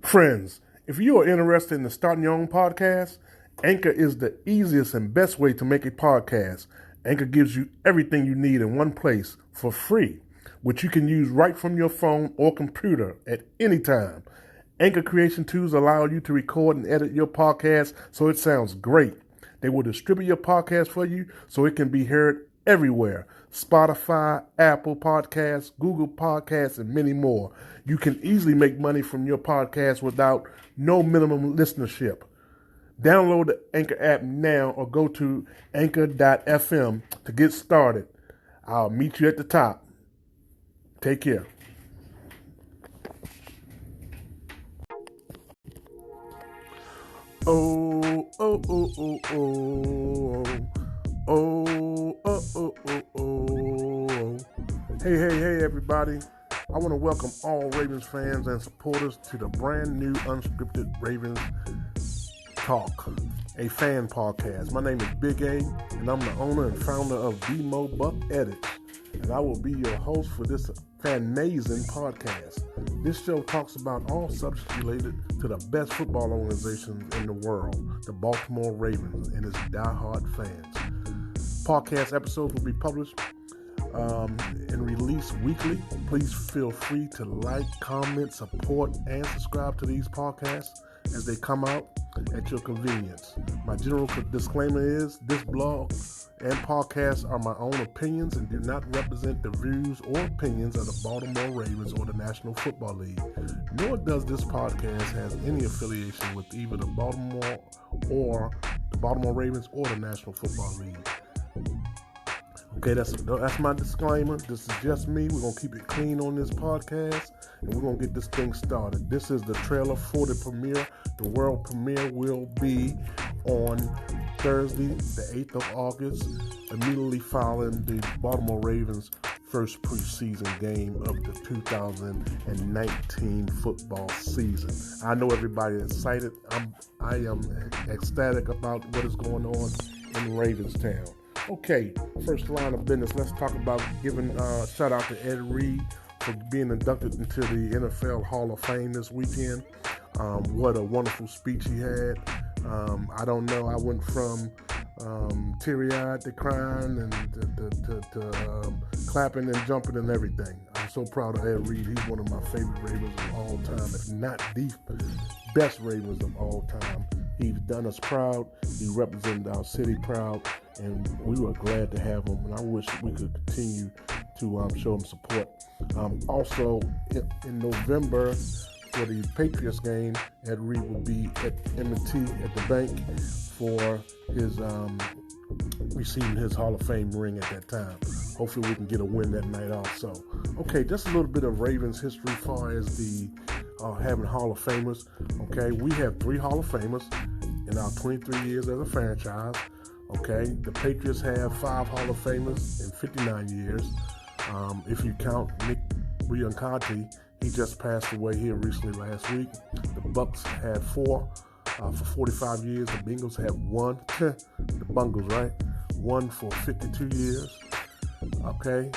Friends, if you are interested in starting your own podcast, Anchor is the easiest and best way to make a podcast. Anchor gives you everything you need in one place for free, which you can use right from your phone or computer at any time. Anchor creation tools allow you to record and edit your podcast so it sounds great. They will distribute your podcast for you so it can be heard everywhere. Spotify, Apple Podcasts, Google Podcasts, and many more. You can easily make money from your podcast without no minimum listenership. Download the Anchor app now or go to anchor.fm to get started. I'll meet you at the top. Take care. Oh, oh, oh, oh, oh. Oh, oh, oh, oh, oh. Hey, everybody. I want to welcome all Ravens fans and supporters to the brand new Unscripted Ravens Talk, a fan podcast. My name is Big A, and I'm the owner and founder of BMO Buck Edits, and I will be your host for this fan-amazing podcast. This show talks about all subjects related to the best football organizations in the world, the Baltimore Ravens, and its diehard fans. Podcast episodes will be published and released weekly. Please feel free to like, comment, support, and subscribe to these podcasts as they come out at your convenience. My general disclaimer is this blog and podcast are my own opinions and do not represent the views or opinions of the Baltimore Ravens or the National Football League. Nor does this podcast have any affiliation with either the Baltimore Ravens or the National Football League. Okay, that's my disclaimer. This is just me. We're going to keep it clean on this podcast, and we're going to get this thing started. This is the trailer for the premiere. The world premiere will be on Thursday, the 8th of August, immediately following the Baltimore Ravens' first preseason game of the 2019 football season. I know everybody is excited. I am ecstatic about what is going on in Ravenstown. Okay, first line of business, let's talk about giving a shout out to Ed Reed for being inducted into the NFL Hall of Fame this weekend. What a wonderful speech he had. I don't know, I went from teary-eyed to crying and to clapping and jumping and everything. I'm so proud of Ed Reed. He's one of my favorite Ravens of all time, if not the best Ravens of all time. He's done us proud. He represented our city proud, and we were glad to have him. And I wish we could continue to show him support. Also, in November for the Patriots game, Ed Reed will be at M&T at the bank for his receiving his Hall of Fame ring at that time. Hopefully, we can get a win that night also. Okay, just a little bit of Ravens history as far as the having Hall of Famers. Okay, we have 3 Hall of Famers in our 23 years as a franchise. Okay, the Patriots have 5 Hall of Famers in 59 years. If you count Nick Bianconti, he just passed away here recently last week. The Bucks had 4 for 45 years. The Bengals had 1. The Bungles, right? 1 for 52 years. Okay,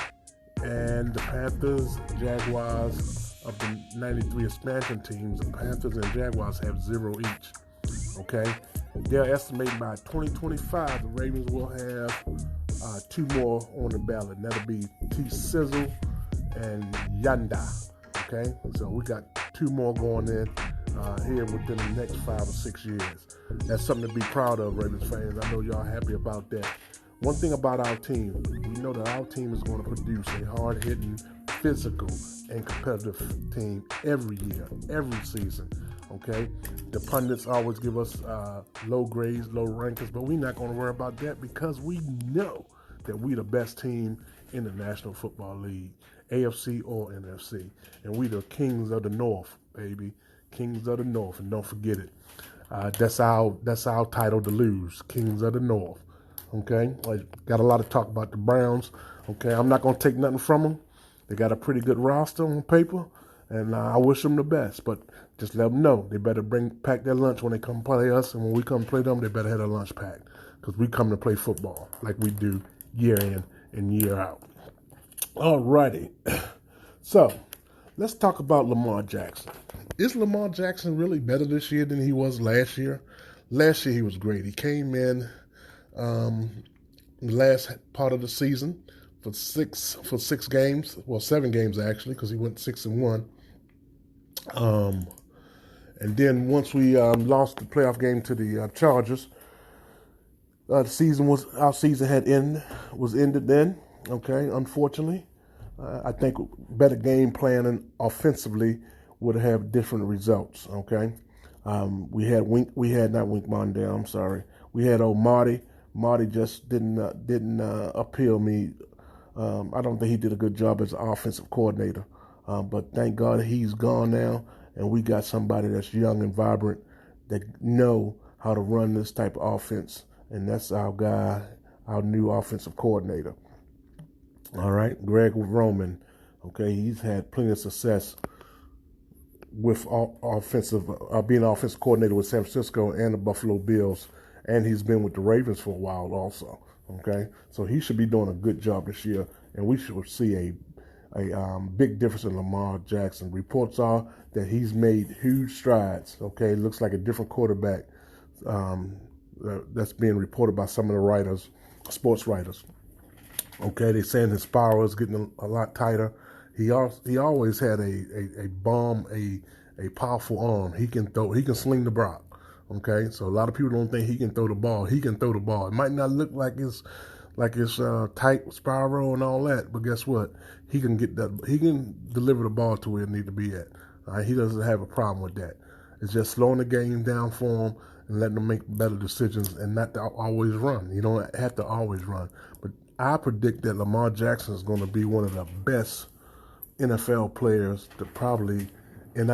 and the Panthers, Jaguars of the 93 expansion teams, the Panthers and Jaguars have 0 each. Okay, they're estimating by 2025 the Ravens will have 2 more on the ballot, and that'll be T-Sizzle and Yanda. Okay, so we got 2 more going in here within the next 5 or 6 years. That's something to be proud of, Ravens fans. I know y'all happy about that. One thing about our team, we know that our team is going to produce a hard-hitting, physical, and competitive team every year, every season. Okay, the pundits always give us low grades, low rankings, but we're not going to worry about that because we know that we're the best team in the National Football League, AFC or NFC, and we the kings of the North, baby, kings of the North, and don't forget it. That's our title to lose, kings of the North. Okay, I got a lot of talk about the Browns. Okay, I'm not going to take nothing from them. They got a pretty good roster on paper, and I wish them the best. But just let them know they better pack their lunch when they come play us, and when we come play them, they better have their lunch packed because we come to play football like we do year in and year out. All righty, so let's talk about Lamar Jackson. Is Lamar Jackson really better this year than he was last year? Last year he was great. He came in the last part of the season for six games, well 7 games actually, because he went 6-1. And then once we lost the playoff game to the Chargers, our season was ended then. Okay, unfortunately, I think better game planning offensively would have different results. Okay, we had not Wink Mondale. I'm sorry, we had old Marty. Marty just didn't appeal me. I don't think he did a good job as an offensive coordinator. But thank God he's gone now, and we got somebody that's young and vibrant that know how to run this type of offense, and that's our guy, our new offensive coordinator. All right, Greg Roman. Okay, he's had plenty of success with being offensive coordinator with San Francisco and the Buffalo Bills, and he's been with the Ravens for a while also. Okay, so he should be doing a good job this year, and we should see a big difference in Lamar Jackson. Reports are that he's made huge strides. Okay, looks like a different quarterback. That's being reported by some of the writers, sports writers. Okay, they're saying his power is getting a lot tighter. He always had a powerful arm. He can sling the rock. Okay, so a lot of people don't think he can throw the ball. He can throw the ball. It might not look like it's tight spiral and all that, but guess what? He can deliver the ball to where it need to be at. All right, he doesn't have a problem with that. It's just slowing the game down for him and letting them make better decisions and not to always run. You don't have to always run. But I predict that Lamar Jackson is going to be one of the best NFL players to probably in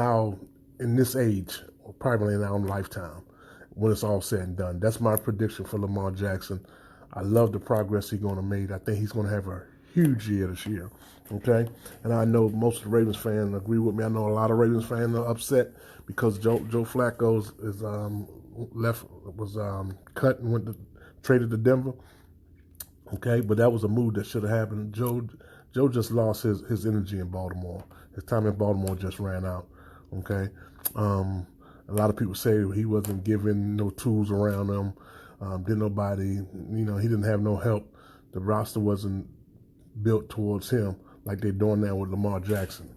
this age, or probably in our lifetime, when it's all said and done. That's my prediction for Lamar Jackson. I love the progress he's going to make. I think he's going to have a huge year this year. Okay, and I know most of the Ravens fans agree with me. I know a lot of Ravens fans are upset because Joe Flacco was cut and traded to Denver. Okay, but that was a move that should have happened. Joe just lost his energy in Baltimore. His time in Baltimore just ran out. Okay, a lot of people say he wasn't given no tools around him. Didn't nobody, he didn't have no help. The roster wasn't built towards him like they're doing now with Lamar Jackson.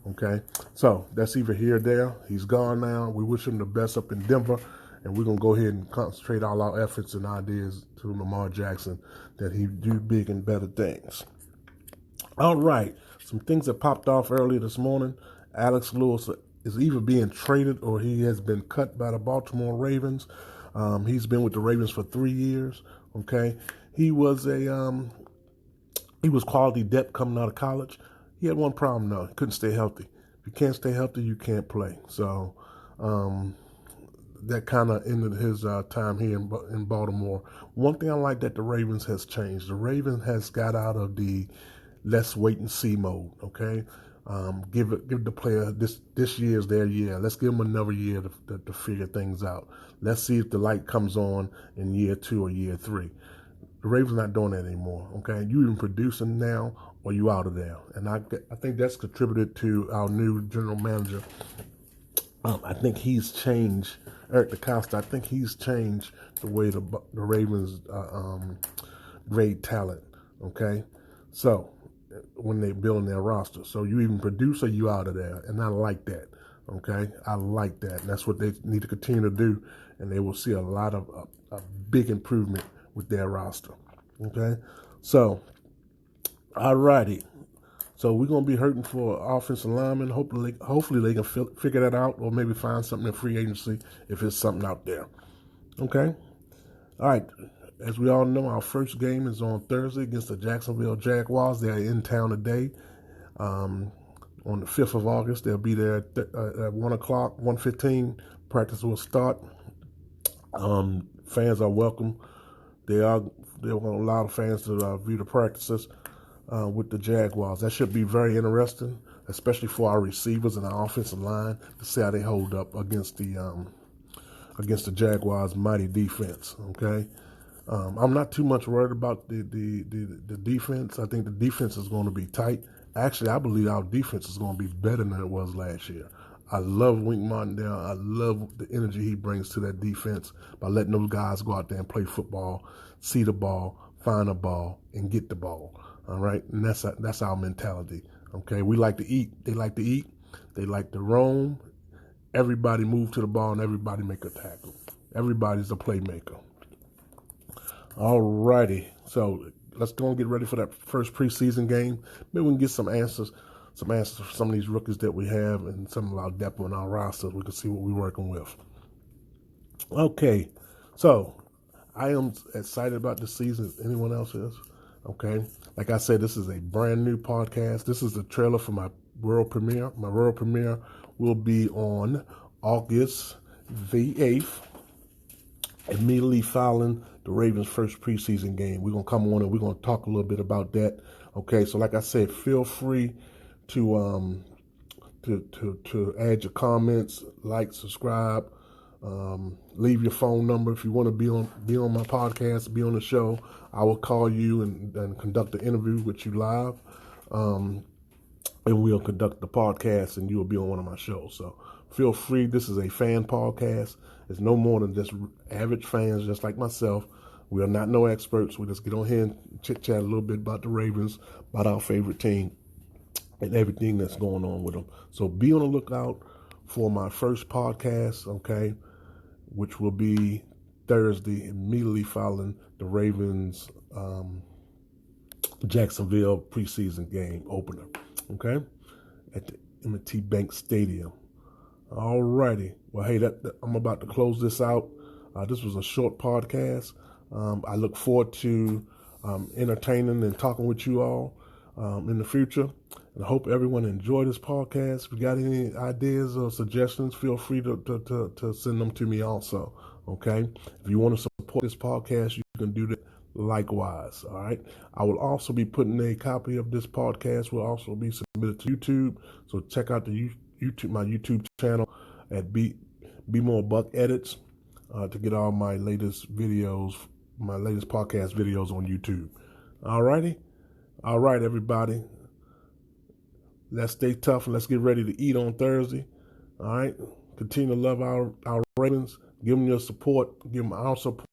Okay, so that's either here or there. He's gone now. We wish him the best up in Denver, and we're going to go ahead and concentrate all our efforts and ideas to Lamar Jackson that he do big and better things. All right, some things that popped off earlier this morning. Alex Lewis is either being traded or he has been cut by the Baltimore Ravens. He's been with the Ravens for 3 years. Okay, he was quality depth coming out of college. He had one problem though: he couldn't stay healthy. If you can't stay healthy, you can't play. So that kind of ended his time here in Baltimore. One thing I like that the Ravens has changed. The Ravens has got out of the let's wait and see mode. Okay. Give the player this year is their year. Let's give them another year to figure things out. Let's see if the light comes on in year 2 or year 3. The Ravens not doing that anymore. Okay, you even producing now or you out of there, and I think that's contributed to our new general manager. I think he's changed Eric DeCosta. I think he's changed the way the Ravens grade talent. Okay, so when they're building their roster. So you even produce or you out of there. And I like that. Okay? I like that. And that's what they need to continue to do. And they will see a lot of a big improvement with their roster. Okay? So, all righty. So we're going to be hurting for offensive linemen. Hopefully they can figure that out or maybe find something in free agency if there's something out there. Okay? All right. As we all know, our first game is on Thursday against the Jacksonville Jaguars. They're in town today. On the 5th of August, they'll be there at 1 o'clock, 1:15. Practice will start. Fans are welcome. They want a lot of fans to view the practices with the Jaguars. That should be very interesting, especially for our receivers and our offensive line to see how they hold up against the Jaguars' mighty defense. Okay. I'm not too much worried about the defense. I think the defense is going to be tight, Actually, I believe our defense is going to be better than it was last year. I love Wink Martindale. I love the energy he brings to that defense by letting those guys go out there and play football, see the ball, find the ball, and get the ball. All right, and that's our mentality. Okay, we like to eat. They like to eat. They like to roam. Everybody move to the ball and everybody make a tackle. Everybody's a playmaker. All righty, so let's go and get ready for that first preseason game. Maybe we can get some answers for some of these rookies that we have and some of our depth on our rosters. We can see what we're working with. Okay, so I am excited about this season. Anyone else is? Okay, like I said, this is a brand new podcast. This is the trailer for my world premiere. My world premiere will be on August the 8th, immediately following the Ravens' first preseason game. We're going to come on and we're going to talk a little bit about that. Okay, so like I said, feel free to add your comments, like, subscribe, leave your phone number if you want to be on my podcast, be on the show. I will call you and conduct an interview with you live, and we'll conduct the podcast, and you will be on one of my shows. So feel free. This is a fan podcast. It's no more than just average fans, just like myself. We are not no experts. We just get on here and chit-chat a little bit about the Ravens, about our favorite team, and everything that's going on with them. So be on the lookout for my first podcast, okay, which will be Thursday, immediately following the Ravens Jacksonville preseason game opener, okay, at the M&T Bank Stadium. All righty. Well, hey, I'm about to close this out. This was a short podcast. I look forward to entertaining and talking with you all in the future. And I hope everyone enjoyed this podcast. If you got any ideas or suggestions, feel free to send them to me also, okay? If you want to support this podcast, you can do that likewise, all right? I will also be putting a copy of this podcast will also be submitted to YouTube. So check out my YouTube channel at Be More Buck Edits to get all my latest videos, my latest podcast videos on YouTube. All righty? All right, everybody. Let's stay tough and let's get ready to eat on Thursday. All right? Continue to love our Ravens. Give them your support. Give them our support.